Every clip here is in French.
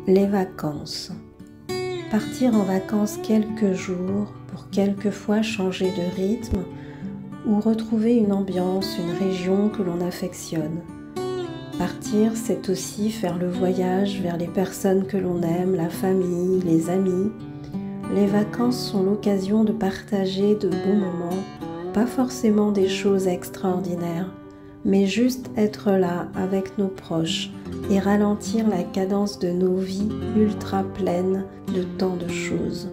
Les vacances. Partir en vacances quelques jours pour quelquefois changer de rythme ou retrouver une ambiance, une région que l'on affectionne. Partir, c'est aussi faire le voyage vers les personnes que l'on aime, la famille, les amis. Les vacances sont l'occasion de partager de bons moments, pas forcément des choses extraordinaires, mais juste être là avec nos proches et ralentir la cadence de nos vies ultra pleines de tant de choses.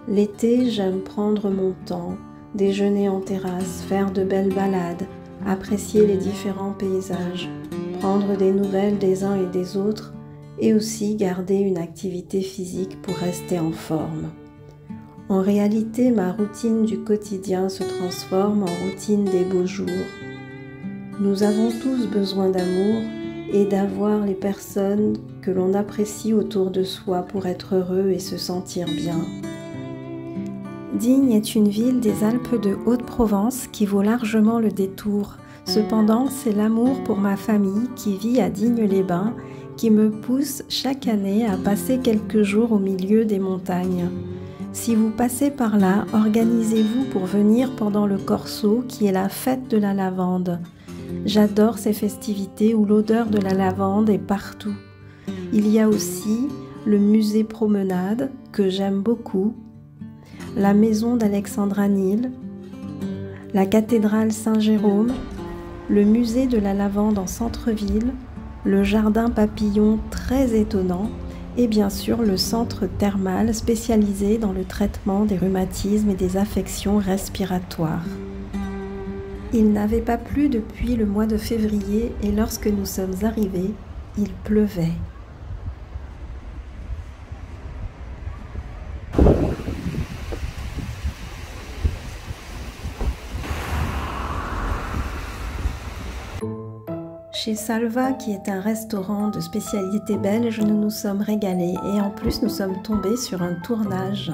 L'été, j'aime prendre mon temps, déjeuner en terrasse, faire de belles balades, apprécier les différents paysages, prendre des nouvelles des uns et des autres et aussi garder une activité physique pour rester en forme. En réalité, ma routine du quotidien se transforme en routine des beaux jours. Nous avons tous besoin d'amour et d'avoir les personnes que l'on apprécie autour de soi pour être heureux et se sentir bien. Digne est une ville des Alpes de Haute-Provence qui vaut largement le détour. Cependant, c'est l'amour pour ma famille qui vit à Digne-les-Bains qui me pousse chaque année à passer quelques jours au milieu des montagnes. Si vous passez par là, organisez-vous pour venir pendant le Corso qui est la fête de la lavande. J'adore ces festivités où l'odeur de la lavande est partout. Il y a aussi le musée Promenade que j'aime beaucoup, la maison d'Alexandre-Anil, la cathédrale Saint-Jérôme, le musée de la lavande en centre-ville, le jardin papillon très étonnant et bien sûr le centre thermal spécialisé dans le traitement des rhumatismes et des affections respiratoires. Il n'avait pas plu depuis le mois de février et lorsque nous sommes arrivés, il pleuvait. Chez Salva, qui est un restaurant de spécialité belge, nous nous sommes régalés et en plus nous sommes tombés sur un tournage.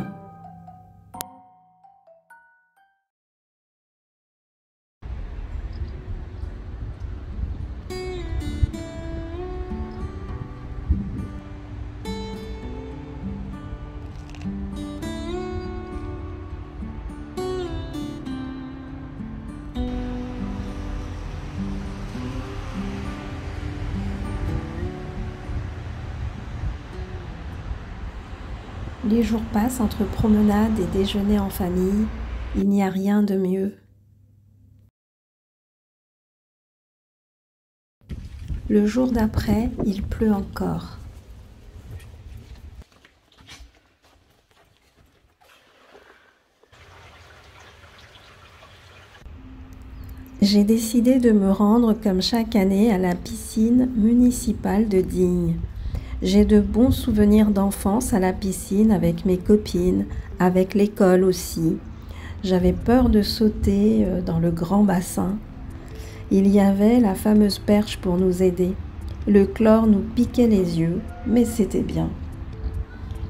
Les jours passent entre promenade et déjeuner en famille, il n'y a rien de mieux. Le jour d'après, il pleut encore. J'ai décidé de me rendre comme chaque année à la piscine municipale de Digne. J'ai de bons souvenirs d'enfance à la piscine avec mes copines, avec l'école aussi. J'avais peur de sauter dans le grand bassin. Il y avait la fameuse perche pour nous aider. Le chlore nous piquait les yeux, mais c'était bien.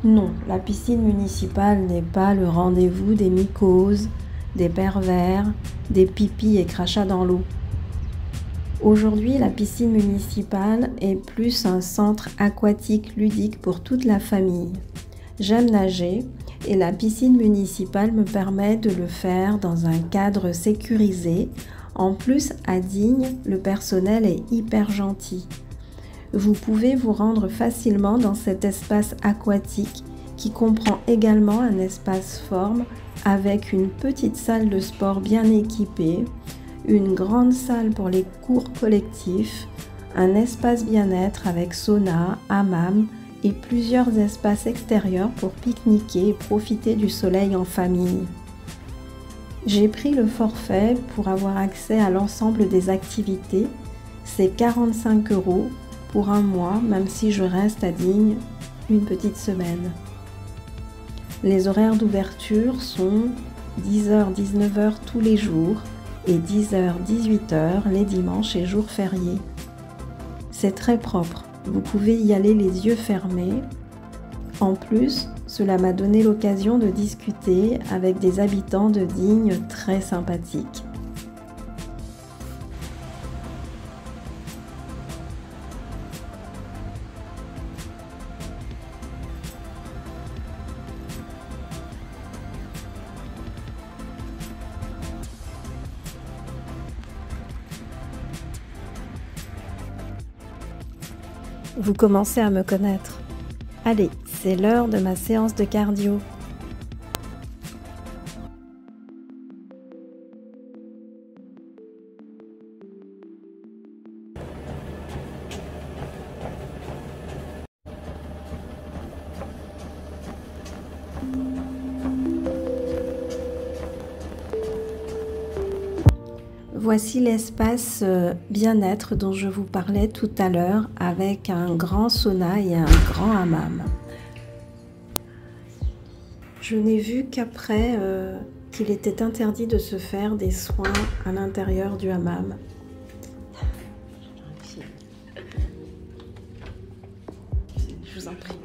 Non, la piscine municipale n'est pas le rendez-vous des mycoses, des pervers, des pipis et crachats dans l'eau. Aujourd'hui, la piscine municipale est plus un centre aquatique ludique pour toute la famille. J'aime nager et la piscine municipale me permet de le faire dans un cadre sécurisé. En plus, à Digne, le personnel est hyper gentil. Vous pouvez vous rendre facilement dans cet espace aquatique qui comprend également un espace forme avec une petite salle de sport bien équipée, une grande salle pour les cours collectifs, un espace bien-être avec sauna, hammam et plusieurs espaces extérieurs pour pique-niquer et profiter du soleil en famille. J'ai pris le forfait pour avoir accès à l'ensemble des activités. C'est 45 € pour un mois, même si je reste à Digne une petite semaine. Les horaires d'ouverture sont 10h-19h tous les jours et 10h-18h les dimanches et jours fériés. C'est très propre, vous pouvez y aller les yeux fermés. En plus, cela m'a donné l'occasion de discuter avec des habitants de Digne très sympathiques. Vous commencez à me connaître. Allez, c'est l'heure de ma séance de cardio. Voici l'espace bien-être dont je vous parlais tout à l'heure avec un grand sauna et un grand hammam. Je n'ai vu qu'après qu'il était interdit de se faire des soins à l'intérieur du hammam. Je vous en prie.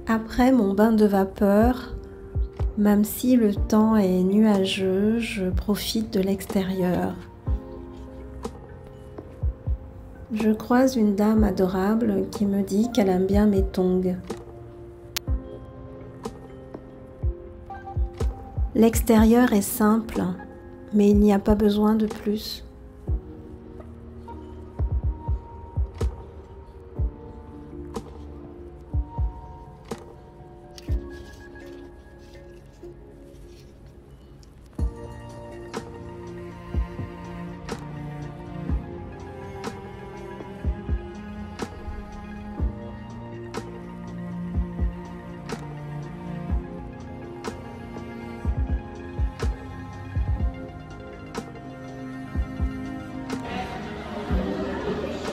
Après mon bain de vapeur, même si le temps est nuageux, je profite de l'extérieur. Je croise une dame adorable qui me dit qu'elle aime bien mes tongs. L'extérieur est simple, mais il n'y a pas besoin de plus.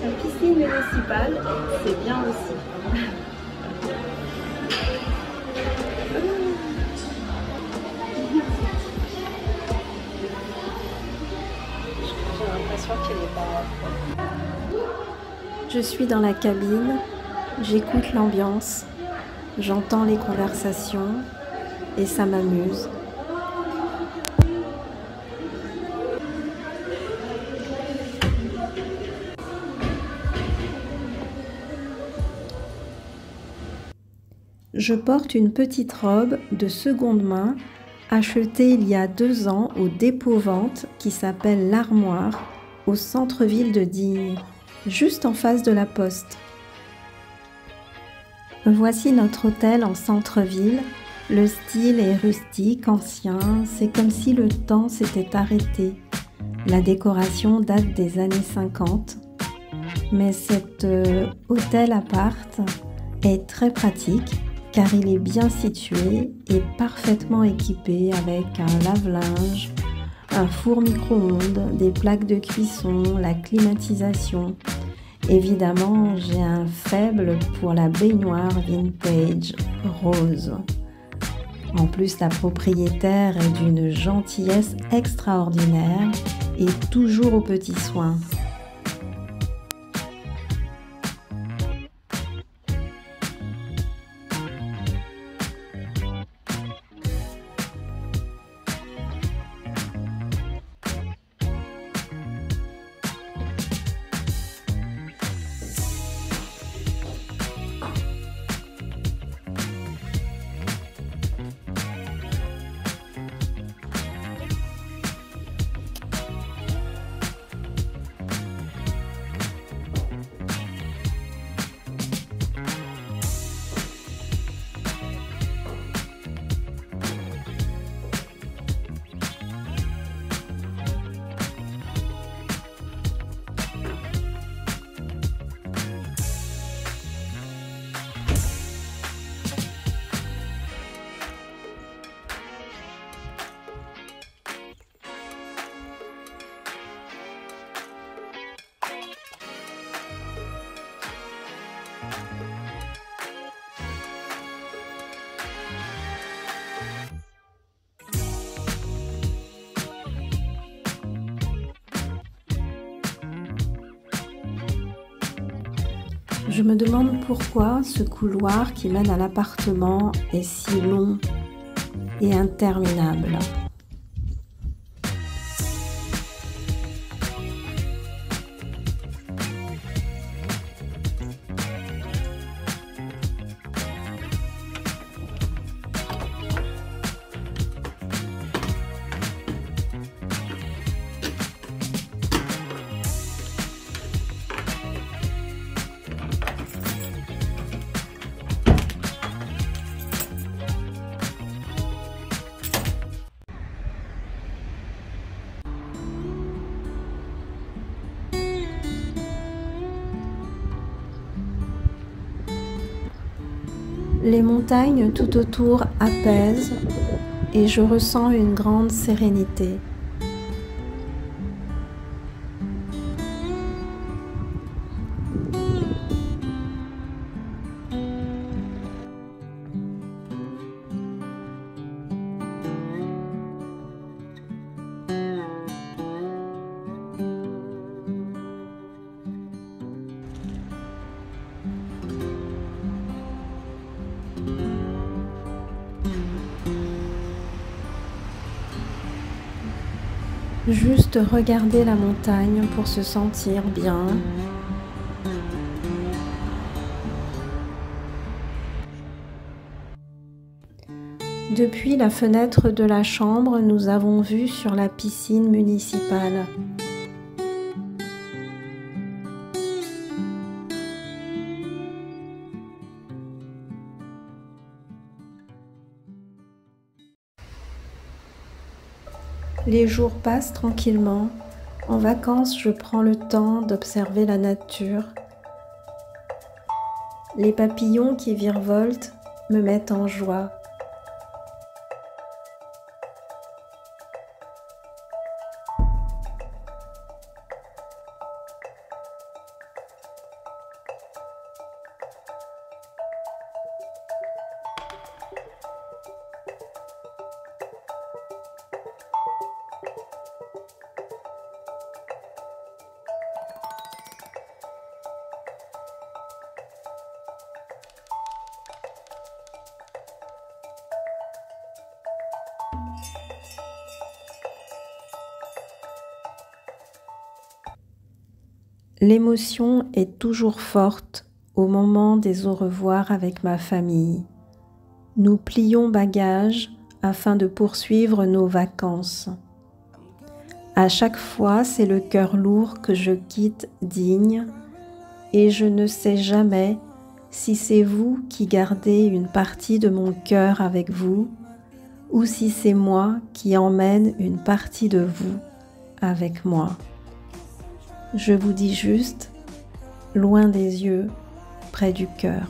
La piscine municipale, c'est bien aussi. J'ai l'impression qu'il n'est pas... Je suis dans la cabine, j'écoute l'ambiance, j'entends les conversations et ça m'amuse. Je porte une petite robe de seconde main achetée il y a 2 ans au dépôt-vente qui s'appelle l'Armoire au centre-ville de Digne, juste en face de la poste. Voici notre hôtel en centre-ville. Le style est rustique, ancien, c'est comme si le temps s'était arrêté. La décoration date des années 50, mais cet hôtel appart est très pratique car il est bien situé et parfaitement équipé avec un lave-linge, un four micro-ondes, des plaques de cuisson, la climatisation. Évidemment, j'ai un faible pour la baignoire vintage rose. En plus, la propriétaire est d'une gentillesse extraordinaire et toujours aux petits soins. Je me demande pourquoi ce couloir qui mène à l'appartement est si long et interminable. Les montagnes tout autour apaisent et je ressens une grande sérénité. Juste regarder la montagne pour se sentir bien. Depuis la fenêtre de la chambre, nous avons vu sur la piscine municipale. Les jours passent tranquillement. En vacances, je prends le temps d'observer la nature. Les papillons qui virevoltent me mettent en joie. L'émotion est toujours forte au moment des au revoir avec ma famille. Nous plions bagages afin de poursuivre nos vacances. À chaque fois, c'est le cœur lourd que je quitte Digne et je ne sais jamais si c'est vous qui gardez une partie de mon cœur avec vous ou si c'est moi qui emmène une partie de vous avec moi. Je vous dis juste, loin des yeux, près du cœur.